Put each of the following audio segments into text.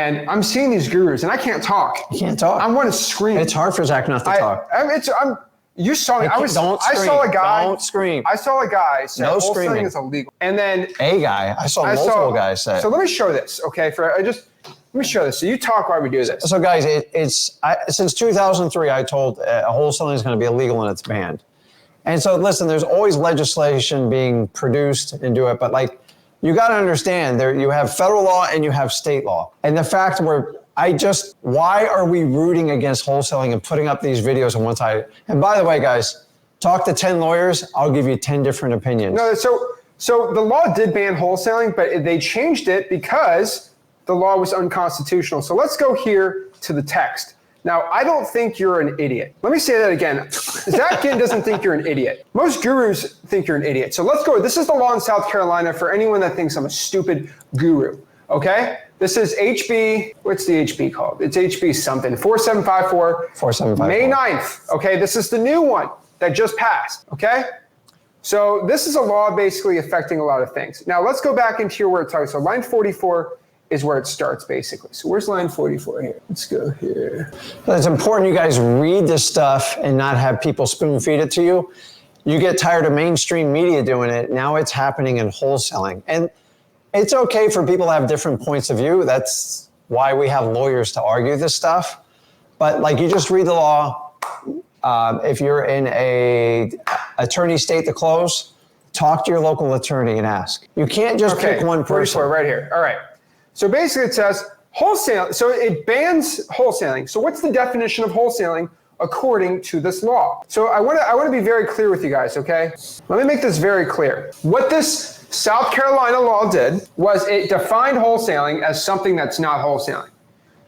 And I'm seeing these gurus, and I can't talk. You can't talk. I want to scream. It's hard for Zach not to talk. You saw me. Don't scream. I saw a guy. Don't scream. I saw a guy say No wholesaling screaming. is illegal. And then A guy. I saw multiple guys say. So let me show this, okay? Let me show this. So you talk while we do this. So guys, since 2003, I told wholesaling is going to be illegal and it's banned. And so listen, there's always legislation being produced and do it, but like you got to understand you have federal law and you have state law. And the fact why are we rooting against wholesaling and putting up these videos on one side? And by the way, guys, talk to 10 lawyers. I'll give you 10 different opinions. No, so the law did ban wholesaling, but they changed it because the law was unconstitutional. So let's go here to the text. Now, I don't think you're an idiot. Let me say that again. Zach Ginn doesn't think you're an idiot. Most gurus think you're an idiot. So let's go. This is the law in South Carolina for anyone that thinks I'm a stupid guru, okay? This is HB, what's the HB called? It's HB something, 4754. 4754. May 9th, okay? This is the new one that just passed, okay? So this is a law basically affecting a lot of things. Now let's go back into where it talks. So line 44 is where it starts basically. So where's line 44 here? Let's go here. It's important you guys read this stuff and not have people spoon feed it to you. You get tired of mainstream media doing it. Now it's happening in wholesaling. And it's okay for people to have different points of view. That's why we have lawyers to argue this stuff. But like you just read the law. If you're in a attorney state to close, talk to your local attorney and ask. You can't just pick one person. 44 right here. All right. So basically it says wholesale. So it bans wholesaling. So what's the definition of wholesaling according to this law? So I want to be very clear with you guys, okay? Let me make this very clear. What this South Carolina law did was it defined wholesaling as something that's not wholesaling.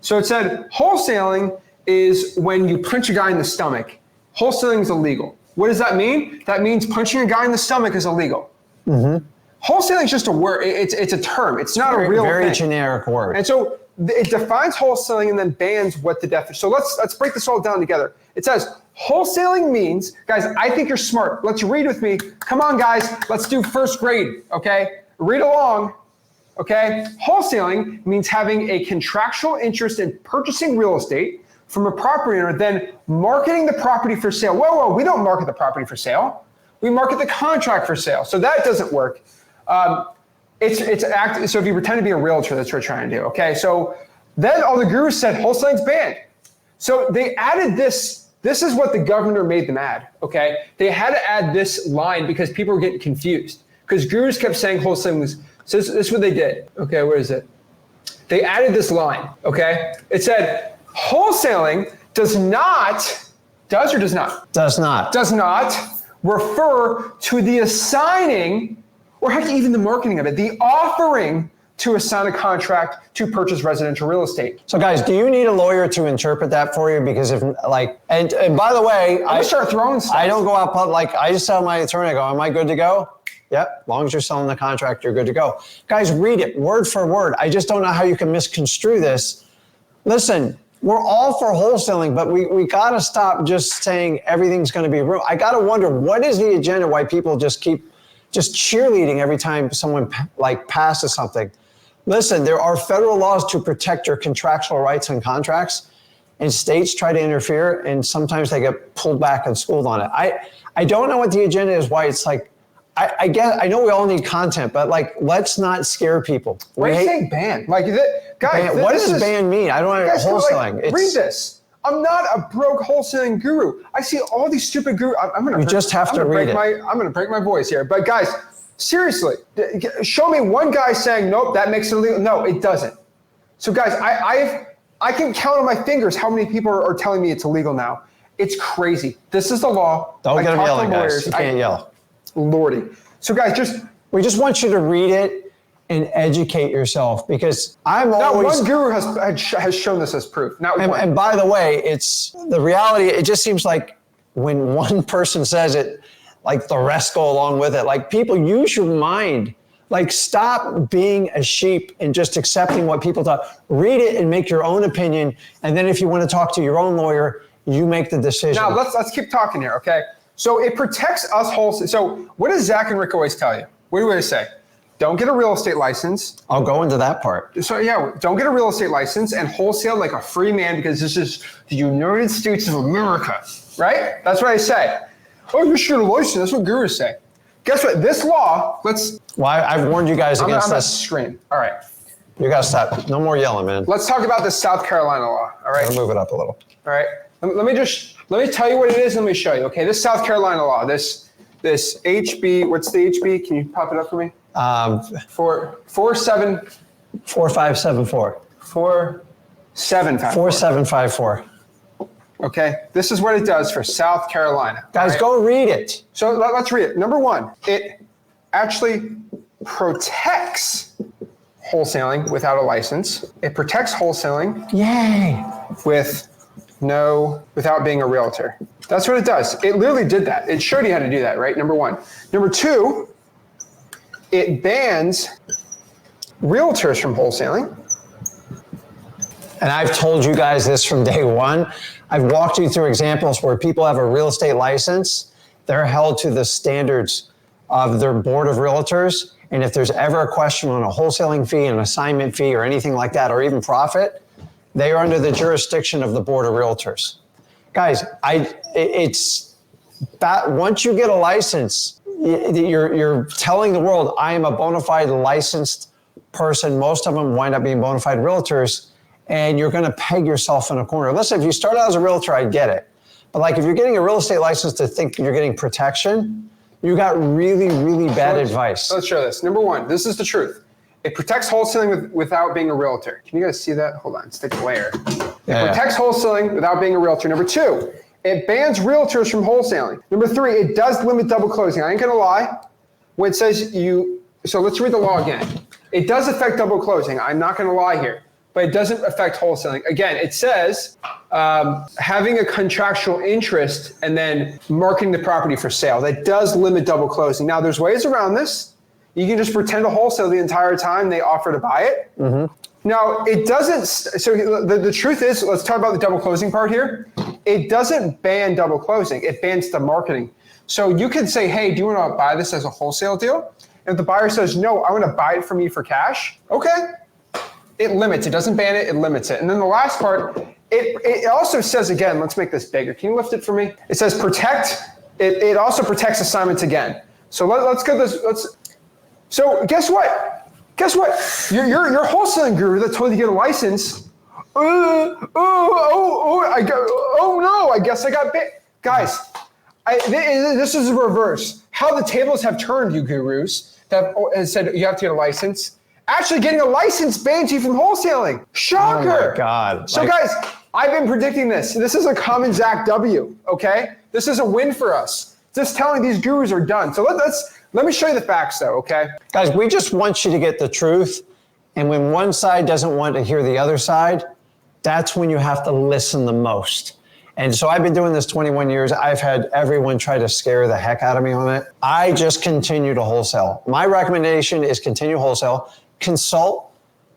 So it said wholesaling is when you punch a guy in the stomach. Wholesaling is illegal. What does that mean? That means punching a guy in the stomach is illegal. Mm-hmm. Wholesaling is just a word. It's a term. It's not a real thing. Very generic word. And so it defines wholesaling and then bans what the definition. So let's break this all down together. It says wholesaling means, guys, I think you're smart. Let's read with me. Come on, guys. Let's do first grade, okay? Read along, okay? Wholesaling means having a contractual interest in purchasing real estate from a property owner, then marketing the property for sale. Whoa, we don't market the property for sale. We market the contract for sale. So that doesn't work. So if you pretend to be a realtor, that's what we're trying to do, okay? So then all the gurus said wholesaling's banned. So they added this. This is what the governor made them add, okay? They had to add this line because people were getting confused because gurus kept saying wholesaling was, so this is what they did. Okay, where is it? They added this line, okay? It said wholesaling does not refer to the assigning or heck, even the marketing of it, the offering to assign a contract to purchase residential real estate. So guys, do you need a lawyer to interpret that for you? Because if like, and by the way, I start throwing stuff. I don't go out public. I just tell my attorney, I go, am I good to go? Yep, as long as you're selling the contract, you're good to go. Guys, read it word for word. I just don't know how you can misconstrue this. Listen, we're all for wholesaling, but we gotta stop just saying everything's gonna be real. I gotta wonder, what is the agenda why people just keep cheerleading every time someone like passes something? Listen, there are federal laws to protect your contractual rights and contracts, and states try to interfere, and sometimes they get pulled back and schooled on it. I don't know what the agenda is, why it's like, I guess, I know we all need content, but like, let's not scare people. Why are you saying ban? Like, guys, what does ban mean? I don't know. Wholesaling. Like, read this. I'm not a broke wholesaling guru. I see all these stupid gurus. I'm going to break my voice here. But guys, seriously, show me one guy saying, nope, that makes it illegal. No, it doesn't. So guys, I can count on my fingers how many people are telling me it's illegal now. It's crazy. This is the law. Don't get them yelling, guys. You can't yell. Lordy. So guys, we just want you to read it and educate yourself, because one guru has shown this as proof. And by the way, it's the reality. It just seems like when one person says it, like the rest go along with it. Like, people, use your mind. Like, stop being a sheep and just accepting what people talk. Read it and make your own opinion. And then if you want to talk to your own lawyer, you make the decision. Now let's keep talking here, okay? So it protects us wholesale. So what does Zach and Rick always tell you? What do they say? don't get a real estate license. I'll go into that part. So yeah, don't get a real estate license and wholesale like a free man because this is the United States of America, right? That's what I say. Oh, you should have a license. That's what gurus say. Guess what? This law, Well, I've warned you guys against I'm this. scream. All right. You gotta stop. No more yelling, man. Let's talk about the South Carolina law. All right. I'll move it up a little. All right. Let me tell you what it is and let me show you. Okay. This South Carolina law, this HB, what's the HB? Can you pop it up for me? 4574. 4754. Okay. This is what it does for South Carolina. Guys, go read it. So let's read it. Number one, it actually protects wholesaling without a license. It protects wholesaling Yay. without being a realtor. That's what it does. It literally did that. It showed you how to do that, right? Number one. Number two, it bans realtors from wholesaling. And I've told you guys this from day one. I've walked you through examples where people have a real estate license. They're held to the standards of their board of realtors. And if there's ever a question on a wholesaling fee, an assignment fee, or anything like that, or even profit, they are under the jurisdiction of the board of realtors. Guys, it's that once you get a license, you're telling the world, I am a bona fide licensed person. Most of them wind up being bona fide realtors, and you're going to peg yourself in a corner. Listen, if you start out as a realtor, I get it. But like if you're getting a real estate license to think you're getting protection, you got really, really bad advice. Let's show this. Number one, this is the truth. It protects wholesaling without being a realtor. Can you guys see that? Hold on, it's the glare. It protects wholesaling without being a realtor. Number two, it bans realtors from wholesaling. Number three, it does limit double closing. I ain't gonna lie. When it says so let's read the law again. It does affect double closing. I'm not gonna lie here, but it doesn't affect wholesaling. Again, it says having a contractual interest and then marketing the property for sale. That does limit double closing. Now, there's ways around this. You can just pretend to wholesale the entire time they offer to buy it. Mm-hmm. Now, it doesn't, so the truth is, let's talk about the double closing part here. It doesn't ban double closing. It bans the marketing. So you could say, hey, do you want to buy this as a wholesale deal? And if the buyer says, no, I want to buy it from you for cash. Okay. It limits. It doesn't ban it. It limits it. And then the last part, it also says, again, let's make this bigger. Can you lift it for me? It says protect. It also protects assignments again. So let's go this. So guess what? Guess what? Your wholesaling guru that told you to get a license. Oh no! I guess I got bit. Guys, this is the reverse. How the tables have turned, you gurus that have said you have to get a license. Actually, getting a license bans you from wholesaling. Shocker! Oh my God! So guys, I've been predicting this. This is a common Zach W. Okay, this is a win for us. Just telling these gurus are done. So let me show you the facts though, okay? Guys, we just want you to get the truth. And when one side doesn't want to hear the other side, that's when you have to listen the most. And so I've been doing this 21 years. I've had everyone try to scare the heck out of me on it. I just continue to wholesale. My recommendation is continue wholesale. Consult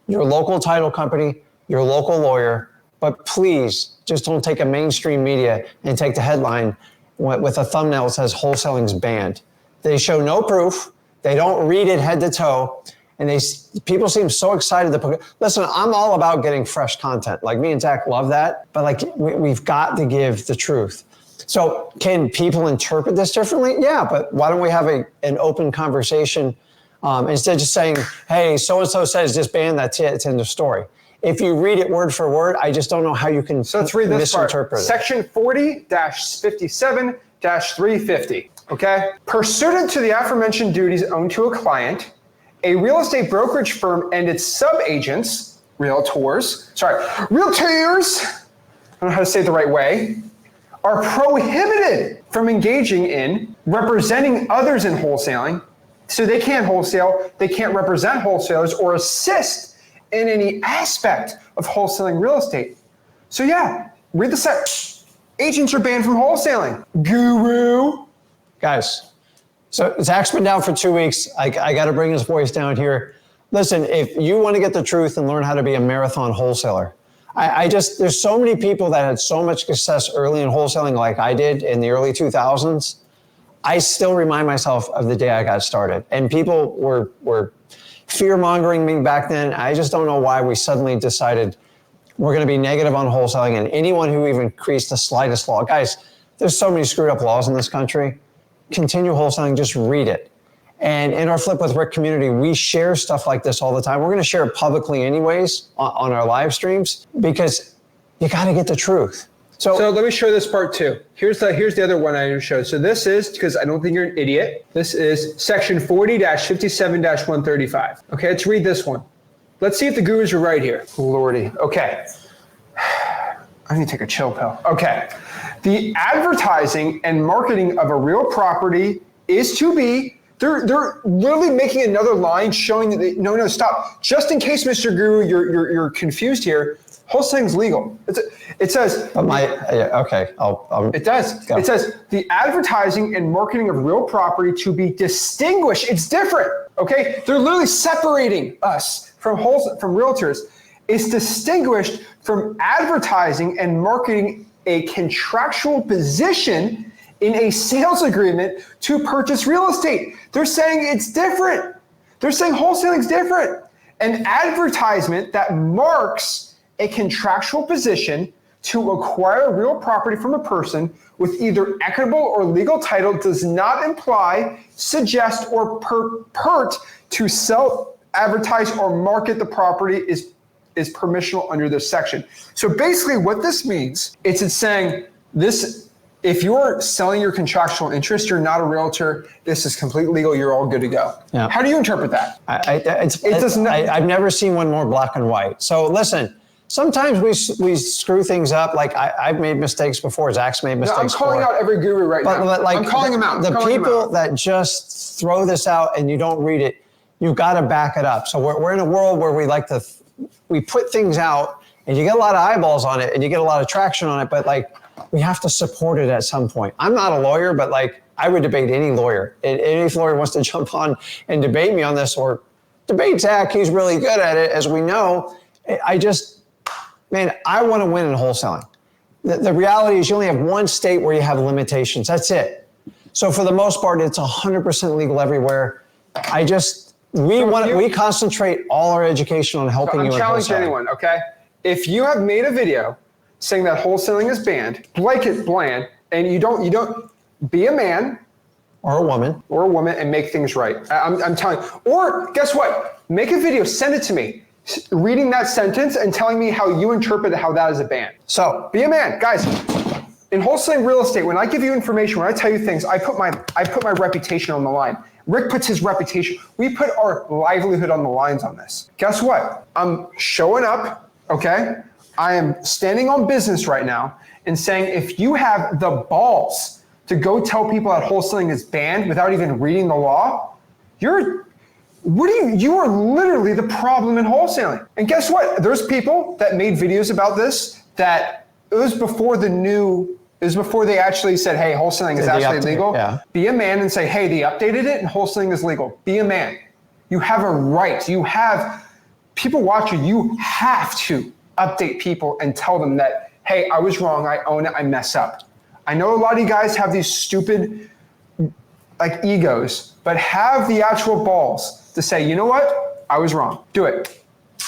your local title company, your local lawyer, but please just don't take a mainstream media and take the headline with a thumbnail that says wholesaling's banned. They show no proof. They don't read it head to toe. And people seem so excited to put, listen, I'm all about getting fresh content. Like me and Zach love that, but like we've got to give the truth. So can people interpret this differently? Yeah, but why don't we have an open conversation instead of just saying, hey, so-and-so says just ban, that's it, it's in the story. If you read it word for word, I just don't know how you can let's read this misinterpret part. it. Section 40-57-350, okay? Pursuant to the aforementioned duties owed to a client, a real estate brokerage firm and its sub-agents, realtors, I don't know how to say it the right way, are prohibited from engaging in representing others in wholesaling. So they can't wholesale, they can't represent wholesalers or assist in any aspect of wholesaling real estate. So yeah, read the set. Agents are banned from wholesaling. Guru. Guys, so Zach's been down for 2 weeks. I got to bring his voice down here. Listen, if you want to get the truth and learn how to be a marathon wholesaler, there's so many people that had so much success early in wholesaling like I did in the early 2000s. I still remind myself of the day I got started. And people were fear-mongering me back then. I just don't know why we suddenly decided we're going to be negative on wholesaling, and anyone who even creates the slightest law. Guys, there's so many screwed up laws in this country. Continue wholesaling, just read it. And in our Flip with Rick community, we share stuff like this all the time. We're going to share it publicly anyways on our live streams because you got to get the truth. So let me show this part too. Here's the other one I showed. So this is, because I don't think you're an idiot, this is section 40-57-135. Okay, let's read this one. Let's see if the gurus are right here. Lordy. Okay. I need to take a chill pill. Okay. The advertising and marketing of a real property is to be, they're literally making another line showing that no, stop. Just in case, Mr. Guru, you're confused here, wholesaling's legal. It says. Okay. It does. Go. It says the advertising and marketing of real property to be distinguished. It's different. Okay. They're literally separating us from realtors. Is distinguished from advertising and marketing a contractual position in a sales agreement to purchase real estate. They're saying it's different. They're saying wholesaling's different. An advertisement that marks a contractual position to acquire real property from a person with either equitable or legal title does not imply, suggest, or purport to sell, advertise, or market the property is permissionable under this section. So basically what this means, it's saying this, if you're selling your contractual interest, you're not a realtor, this is completely legal, you're all good to go. Yeah. How do you interpret that? I've never seen one more black and white. So listen, sometimes we screw things up. Like I've made mistakes before, Zach's made mistakes before. I'm calling out every guru right now. Like, I'm calling them out. The people that just throw this out and you don't read it, you've got to back it up. So we're in a world where we like to, we put things out and you get a lot of eyeballs on it and you get a lot of traction on it, but like we have to support it at some point. I'm not a lawyer, but like I would debate any lawyer. Any lawyer wants to jump on and debate me on this or debate Zach, he's really good at it, as we know. I want to win in wholesaling. The reality is you only have one state where you have limitations. That's it. So for the most part, it's 100% legal everywhere. We concentrate all our education on helping you. I'm challenging anyone, okay? If you have made a video saying that wholesaling is banned, blanket bland, and you don't be a man or a woman and make things right. I'm telling you. Or guess what? Make a video, send it to me, reading that sentence and telling me how you interpret how that is a ban. So be a man, guys. In wholesaling real estate, when I give you information, when I tell you things, I put my reputation on the line. Rick puts his reputation. We put our livelihood on the lines on this. Guess what? I'm showing up, okay? I am standing on business right now and saying if you have the balls to go tell people that wholesaling is banned without even reading the law, you are literally the problem in wholesaling. And guess what? There's people that made videos about this that it was before they actually said, hey, wholesaling is actually legal. Yeah. Be a man and say, hey, they updated it and wholesaling is legal. Be a man. You have a right. You have people watching. You have to update people and tell them that, hey, I was wrong. I own it. I mess up. I know a lot of you guys have these stupid like egos, but have the actual balls to say, you know what? I was wrong. Do it.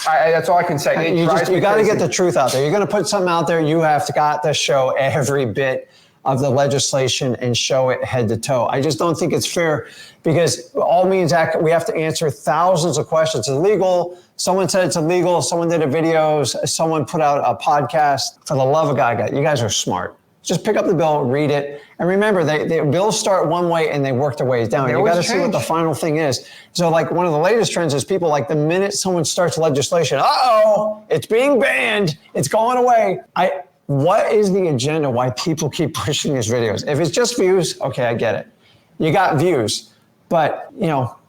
That's all I can say. You got to get the truth out there. You're going to put something out there. You have got to show every bit of the legislation and show it head to toe. I just don't think it's fair because all me and Zach, we have to answer thousands of questions. It's illegal. Someone said it's illegal. Someone did a video. Someone put out a podcast. For the love of God, you guys are smart. Just pick up the bill, read it. And remember, the bills start one way and they work their ways down. You got to see what the final thing is. So like one of the latest trends is people like the minute someone starts legislation, it's being banned, it's going away. What is the agenda? Why people keep pushing these videos? If it's just views, okay, I get it. You got views, but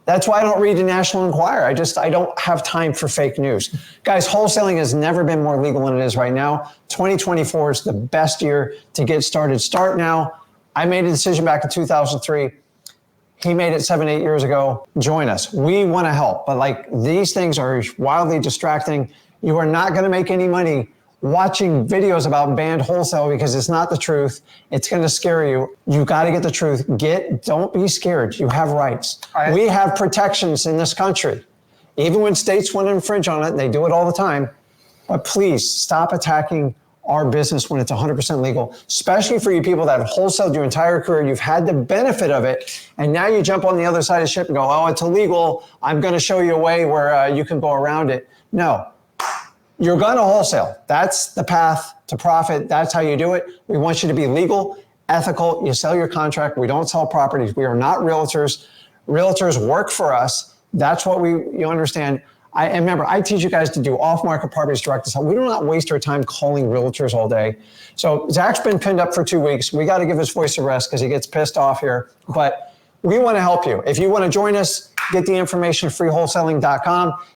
that's why I don't read the National Enquirer. I don't have time for fake news. Guys, wholesaling has never been more legal than it is right now. 2024 is the best year to get started. Start now. I made a decision back in 2003. He made it 7-8 years ago. Join us. We want to help, but like these things are wildly distracting. You are not going to make any money watching videos about banned wholesale because it's not the truth. It's going to scare you. You got to get the truth. Don't be scared. You have rights. We have protections in this country. even when states want to infringe on it, and they do it all the time. But please stop attacking our business when it's 100% legal, especially for you people that have wholesaled your entire career. You've had the benefit of it, and now you jump on the other side of the ship and go, oh, it's illegal. I'm going to show you a way where you can go around it. No, you're going to wholesale. That's the path to profit. That's how you do it. We want you to be legal, ethical. You sell your contract. We don't sell properties. We are not realtors. Realtors work for us. That's what you understand. And remember, I teach you guys to do off-market properties direct to sell. We do not waste our time calling realtors all day. So Zach's been pinned up for 2 weeks. We got to give his voice a rest because he gets pissed off here. But we want to help you. If you want to join us, get the information at freewholesaling.com.